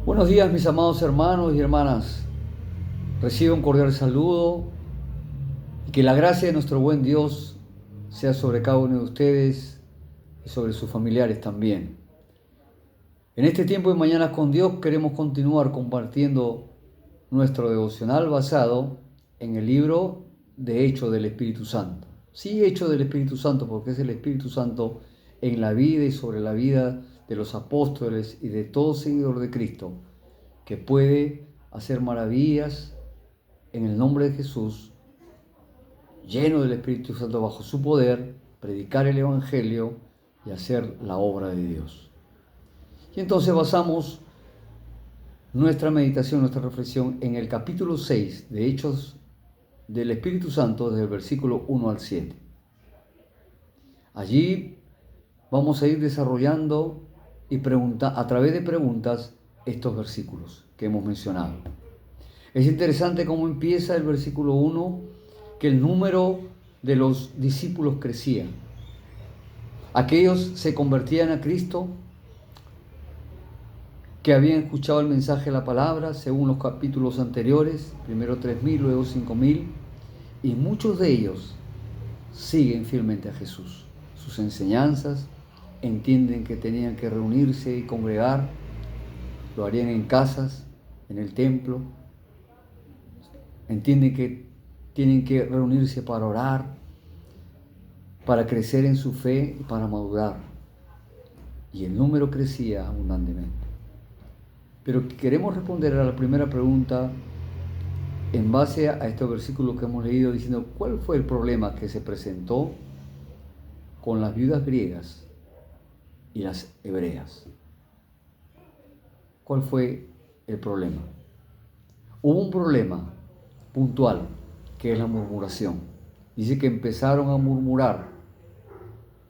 Buenos días, mis amados hermanos y hermanas. Recibo un cordial saludo y que la gracia de nuestro buen Dios sea sobre cada uno de ustedes y sobre sus familiares también. En este tiempo de Mañanas con Dios queremos continuar compartiendo nuestro devocional basado en el libro de Hechos del Espíritu Santo. Sí, Hechos del Espíritu Santo, porque es el Espíritu Santo en la vida y sobre la vida de los apóstoles y de todo seguidor de Cristo, que puede hacer maravillas en el nombre de Jesús, lleno del Espíritu Santo bajo su poder, predicar el Evangelio y hacer la obra de Dios. Y entonces basamos nuestra meditación, nuestra reflexión en el capítulo 6 de Hechos del Espíritu Santo, desde el versículo 1 al 7. Allí vamos a ir desarrollando y a través de preguntas estos versículos que hemos mencionado. Es interesante cómo empieza el versículo 1, que el número de los discípulos crecía. Aquellos se convertían a Cristo, que habían escuchado el mensaje de la palabra, según los capítulos anteriores, primero 3.000, luego 5.000, y muchos de ellos siguen fielmente a Jesús. Sus enseñanzas, entienden que tenían que reunirse y congregar, lo harían en casas, en el templo, entienden que tienen que reunirse para orar, para crecer en su fe y para madurar. Y el número crecía abundantemente. Pero queremos responder a la primera pregunta en base a estos versículos que hemos leído, diciendo cuál fue el problema que se presentó con las viudas griegas y las hebreas. ¿Cuál fue el problema? Hubo un problema puntual, que es la murmuración. Dice que empezaron a murmurar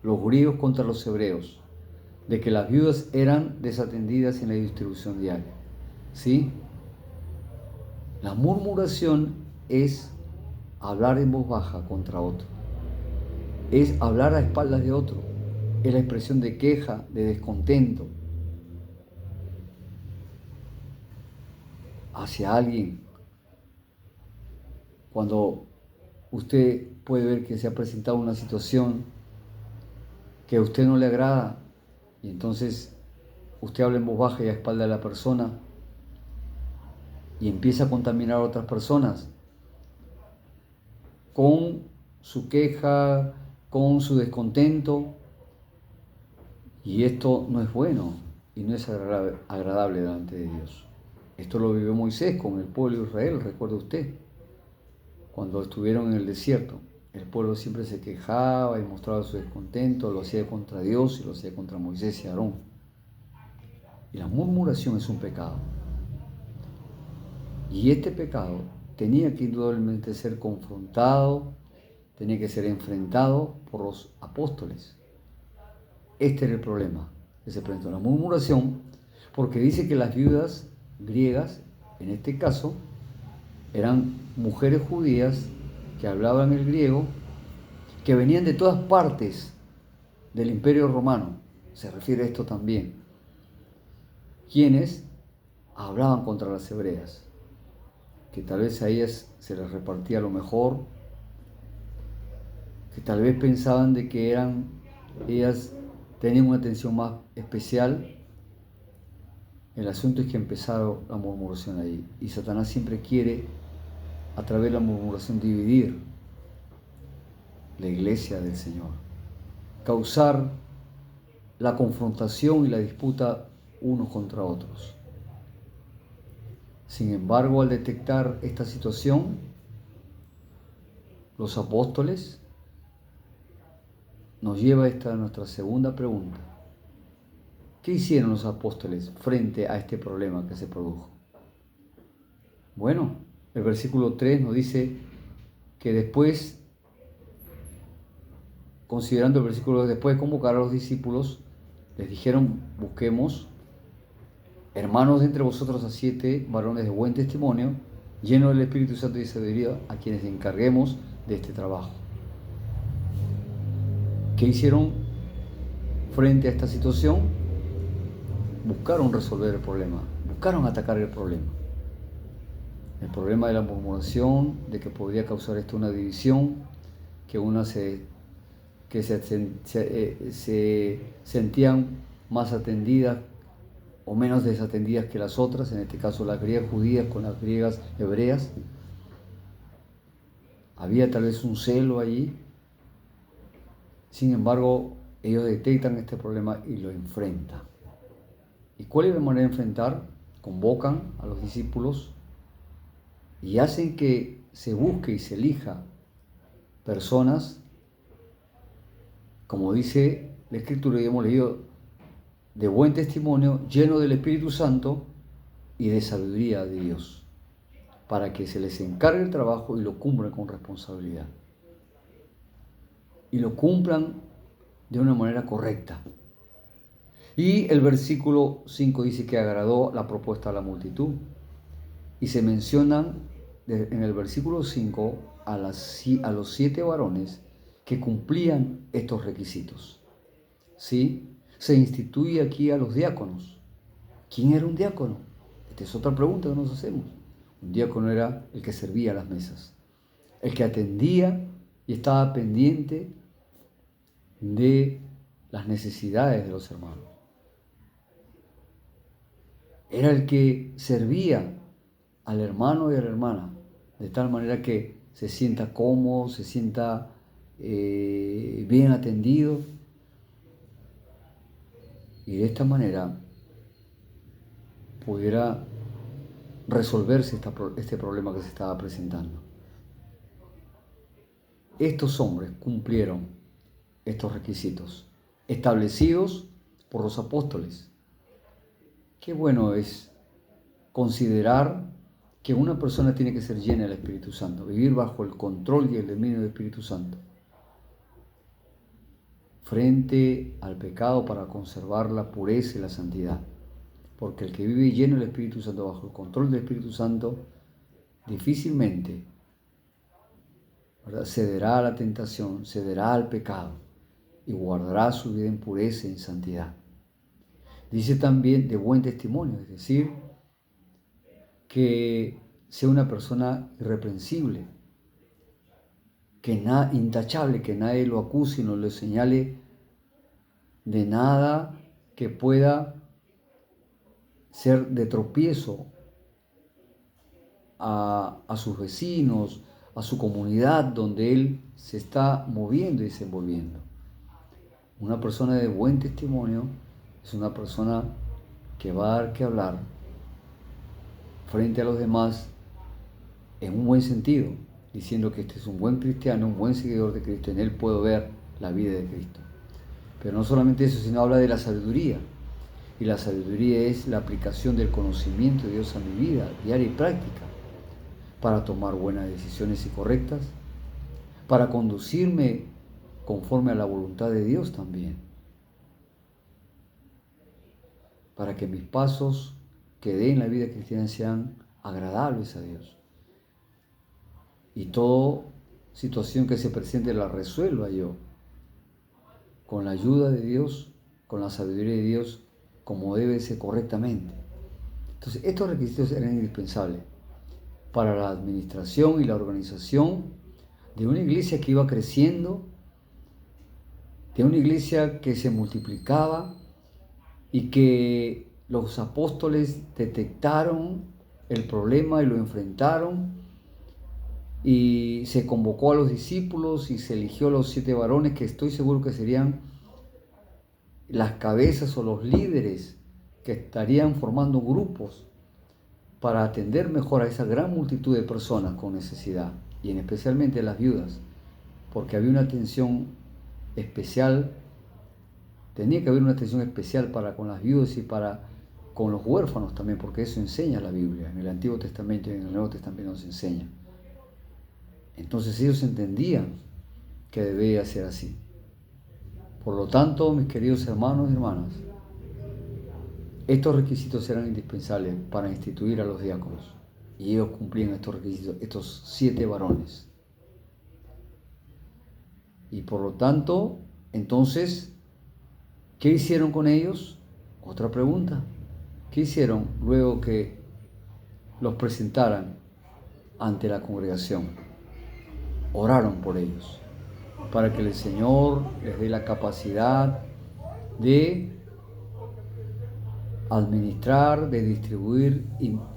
los griegos contra los hebreos, de que las viudas eran desatendidas en la distribución diaria. ¿Sí? La murmuración es hablar en voz baja contra otro. Es hablar a espaldas de otro. Es la expresión de queja, de descontento hacia alguien. Cuando usted puede ver que se ha presentado una situación que a usted no le agrada, y entonces usted habla en voz baja y a espaldas de la persona y empieza a contaminar a otras personas con su queja, con su descontento, y esto no es bueno y no es agradable delante de Dios. Esto lo vivió Moisés con el pueblo de Israel, recuerda usted, cuando estuvieron en el desierto. El pueblo siempre se quejaba y mostraba su descontento, lo hacía contra Dios y lo hacía contra Moisés y Aarón. Y la murmuración es un pecado. Y este pecado tenía que indudablemente ser confrontado, tenía que ser enfrentado por los apóstoles. Este era el problema que se presentó, la murmuración, porque dice que las viudas griegas, en este caso, eran mujeres judías que hablaban el griego, que venían de todas partes del Imperio Romano, se refiere a esto también, quienes hablaban contra las hebreas, que tal vez a ellas se les repartía lo mejor, que tal vez pensaban de que ellas tenían una atención más especial. El asunto es que empezaron la murmuración ahí, y Satanás siempre quiere, a través de la murmuración, dividir la iglesia del Señor, causar la confrontación y la disputa unos contra otros. Sin embargo, al detectar esta situación, los apóstoles nos lleva a esta nuestra segunda pregunta. ¿Qué hicieron los apóstoles frente a este problema que se produjo? Bueno, el versículo 3 nos dice que después, considerando el versículo después de convocar a los discípulos, les dijeron: busquemos hermanos de entre vosotros a 7 varones de buen testimonio, llenos del Espíritu Santo y sabiduría, a quienes encarguemos de este trabajo. ¿Qué hicieron frente a esta situación? Buscaron resolver el problema, buscaron atacar el problema. El problema de la murmuración, de que podría causar esto una división, que unas se sentían más atendidas o menos desatendidas que las otras, en este caso las griegas judías con las griegas hebreas. Había tal vez un celo allí. Sin embargo, ellos detectan este problema y lo enfrentan. ¿Y cuál es la manera de enfrentar? Convocan a los discípulos y hacen que se busque y se elija personas, como dice la Escritura y hemos leído, de buen testimonio, lleno del Espíritu Santo y de sabiduría de Dios, para que se les encargue el trabajo y lo cumplan con responsabilidad. Y lo cumplan de una manera correcta. Y el versículo 5 dice que agradó la propuesta a la multitud. Y se mencionan en el versículo 5 a los 7 varones que cumplían estos requisitos. ¿Sí? Se instituye aquí a los diáconos. ¿Quién era un diácono? Esta es otra pregunta que nos hacemos. Un diácono era el que servía a las mesas, el que atendía y estaba pendiente de las necesidades de los hermanos. Era el que servía al hermano y a la hermana, de tal manera que se sienta cómodo, se sienta bien atendido. Y de esta manera pudiera resolverse este problema que se estaba presentando. Estos hombres cumplieron estos requisitos establecidos por los apóstoles. Qué bueno es considerar que una persona tiene que ser llena del Espíritu Santo, vivir bajo el control y el dominio del Espíritu Santo, frente al pecado para conservar la pureza y la santidad. Porque el que vive lleno del Espíritu Santo, bajo el control del Espíritu Santo, difícilmente, ¿verdad?, cederá a la tentación, cederá al pecado y guardará su vida en pureza y en santidad. Dice también de buen testimonio, es decir, que sea una persona irreprensible, intachable, que nadie lo acuse y no le señale de nada que pueda ser de tropiezo a sus vecinos, a su comunidad donde él se está moviendo y desenvolviendo. Una persona de buen testimonio es una persona que va a dar que hablar frente a los demás en un buen sentido, diciendo que este es un buen cristiano, un buen seguidor de Cristo, en él puedo ver la vida de Cristo. Pero no solamente eso, sino habla de la sabiduría. Y la sabiduría es la aplicación del conocimiento de Dios a mi vida diaria y práctica, para tomar buenas decisiones y correctas, para conducirme conforme a la voluntad de Dios también, para que mis pasos que dé en la vida cristiana sean agradables a Dios. Y toda situación que se presente la resuelva yo con la ayuda de Dios, con la sabiduría de Dios, como debe ser correctamente. Entonces, estos requisitos eran indispensables para la administración y la organización de una iglesia que iba creciendo, de una iglesia que se multiplicaba y que los apóstoles detectaron el problema y lo enfrentaron, y se convocó a los discípulos y se eligió a los 7 varones que estoy seguro que serían las cabezas o los líderes que estarían formando grupos para atender mejor a esa gran multitud de personas con necesidad, y en especialmente a las viudas, porque había una atención especial, tenía que haber una atención especial para con las viudas y para con los huérfanos también, porque eso enseña la Biblia, en el Antiguo Testamento y en el Nuevo Testamento nos enseña. Entonces ellos entendían que debía ser así. Por lo tanto, mis queridos hermanos y hermanas, estos requisitos eran indispensables para instituir a los diáconos, y ellos cumplían estos requisitos, estos 7 varones. Y por lo tanto, entonces, ¿qué hicieron con ellos? Otra pregunta. ¿Qué hicieron luego que los presentaran ante la congregación? Oraron por ellos, para que el Señor les dé la capacidad de administrar, de distribuir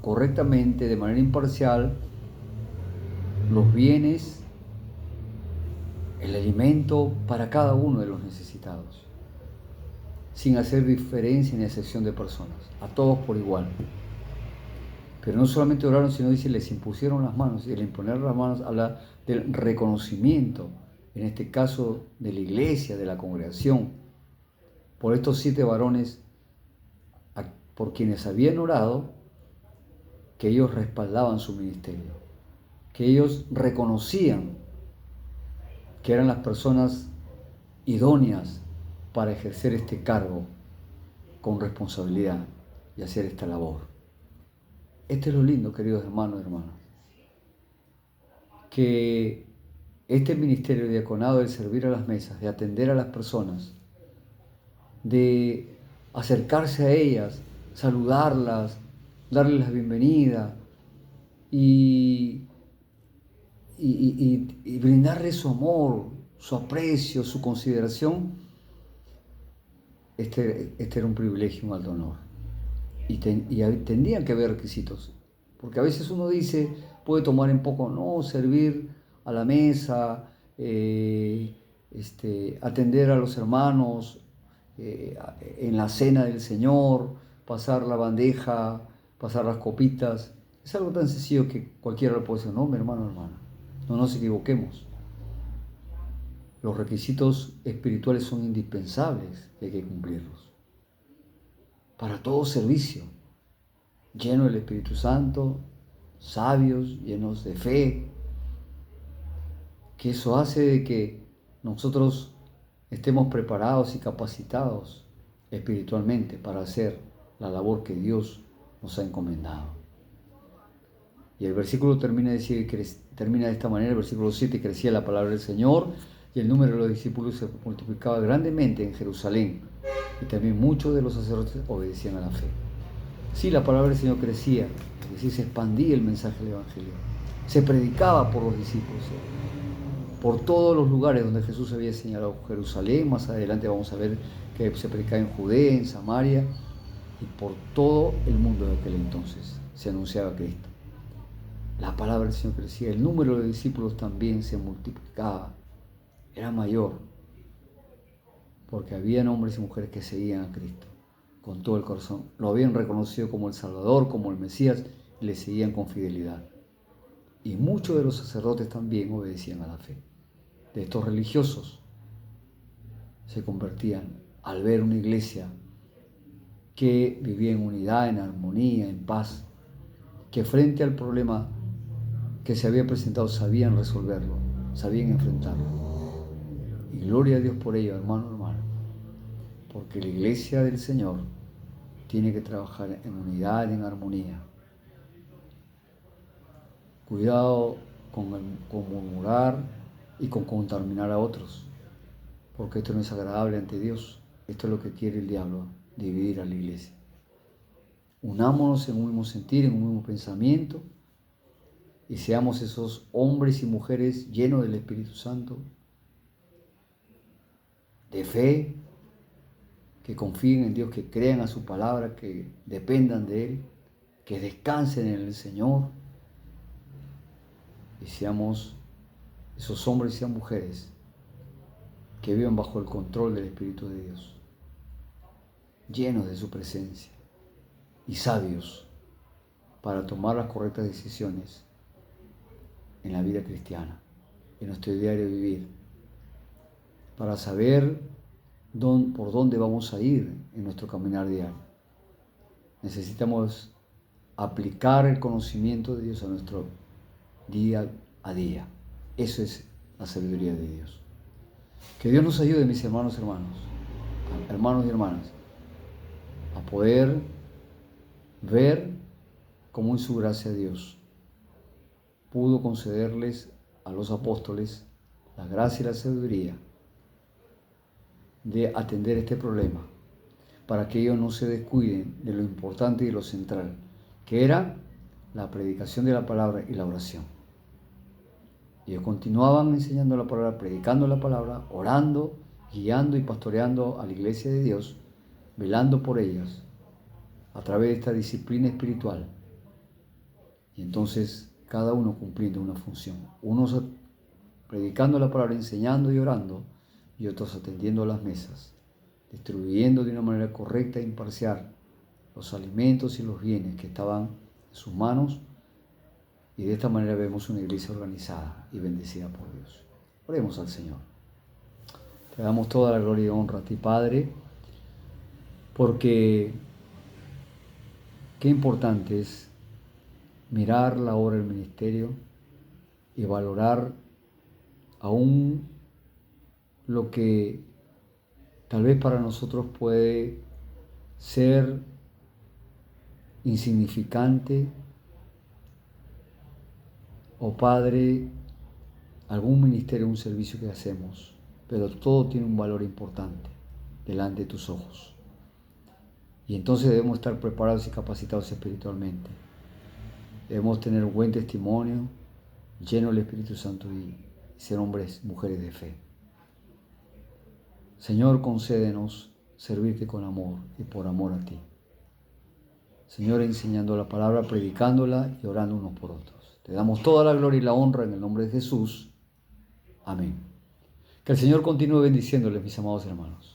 correctamente, de manera imparcial, los bienes, el alimento para cada uno de los necesitados, sin hacer diferencia ni excepción de personas, a todos por igual. Pero no solamente oraron, sino dice, les impusieron las manos, y al imponer las manos habla del reconocimiento, en este caso de la iglesia, de la congregación, por estos 7 varones por quienes habían orado, que ellos respaldaban su ministerio, que ellos reconocían que eran las personas idóneas para ejercer este cargo con responsabilidad y hacer esta labor. Esto es lo lindo, queridos hermanos y hermanas, que este ministerio diaconado de servir a las mesas, de atender a las personas, de acercarse a ellas, saludarlas, darles la bienvenida y brindarles su amor, su aprecio, su consideración, este era un privilegio, un alto honor. Y tendrían que haber requisitos, porque a veces uno dice, puede tomar en poco, no, servir a la mesa, atender a los hermanos en la cena del Señor, pasar la bandeja, pasar las copitas. Es algo tan sencillo que cualquiera lo puede decir. No, mi hermano, hermana, no nos equivoquemos. Los requisitos espirituales son indispensables y hay que cumplirlos. Para todo servicio, lleno del Espíritu Santo, sabios, llenos de fe, que eso hace de que nosotros estemos preparados y capacitados espiritualmente para hacer la labor que Dios nos ha encomendado. Y el versículo termina de esta manera, el versículo 7, crecía la palabra del Señor y el número de los discípulos se multiplicaba grandemente en Jerusalén, y también muchos de los sacerdotes obedecían a la fe. Sí, la palabra del Señor crecía, es decir, se expandía el mensaje del Evangelio, se predicaba por los discípulos, por todos los lugares donde Jesús había señalado. Jerusalén, más adelante vamos a ver que se predicaba en Judea, en Samaria, y por todo el mundo de aquel entonces se anunciaba Cristo. La palabra del Señor crecía, el número de discípulos también se multiplicaba, era mayor, porque habían hombres y mujeres que seguían a Cristo con todo el corazón. Lo habían reconocido como el Salvador, como el Mesías, y le seguían con fidelidad. Y muchos de los sacerdotes también obedecían a la fe. De estos religiosos se convertían al ver una iglesia que vivía en unidad, en armonía, en paz, que frente al problema que se había presentado sabían resolverlo, sabían enfrentarlo. Y gloria a Dios por ello, hermano, hermana, porque la iglesia del Señor tiene que trabajar en unidad, en armonía. Cuidado con murmurar y con contaminar a otros, porque esto no es agradable ante Dios. Esto es lo que quiere el diablo, dividir a la iglesia. Unámonos en un mismo sentir, en un mismo pensamiento, y seamos esos hombres y mujeres llenos del Espíritu Santo, de fe, que confíen en Dios, que crean a su palabra, que dependan de Él, que descansen en el Señor, y seamos esos hombres y mujeres que viven bajo el control del Espíritu de Dios, llenos de su presencia y sabios para tomar las correctas decisiones en la vida cristiana, en nuestro diario vivir, para saber por dónde vamos a ir en nuestro caminar diario. Necesitamos aplicar el conocimiento de Dios a nuestro día a día. Eso es la sabiduría de Dios. Que Dios nos ayude, mis hermanos y hermanas, a poder ver cómo en su gracia Dios pudo concederles a los apóstoles la gracia y la sabiduría de atender este problema, para que ellos no se descuiden de lo importante y de lo central, que era la predicación de la palabra y la oración. Ellos continuaban enseñando la palabra, predicando la palabra, orando, guiando y pastoreando a la iglesia de Dios, velando por ellas a través de esta disciplina espiritual. Y entonces cada uno cumpliendo una función. Unos predicando la palabra, enseñando y orando, y otros atendiendo las mesas, distribuyendo de una manera correcta e imparcial los alimentos y los bienes que estaban en sus manos. Y de esta manera vemos una iglesia organizada y bendecida por Dios. Oremos al Señor. Te damos toda la gloria y honra a ti, Padre, porque qué importante es mirar la obra del ministerio y valorar aún lo que tal vez para nosotros puede ser insignificante, o Padre, algún ministerio, un servicio que hacemos, pero todo tiene un valor importante delante de tus ojos. Y entonces debemos estar preparados y capacitados espiritualmente. Debemos tener un buen testimonio, lleno del Espíritu Santo y ser hombres, mujeres de fe. Señor, concédenos servirte con amor y por amor a ti. Señor, enseñando la palabra, predicándola y orando unos por otros. Te damos toda la gloria y la honra en el nombre de Jesús. Amén. Que el Señor continúe bendiciéndoles, mis amados hermanos.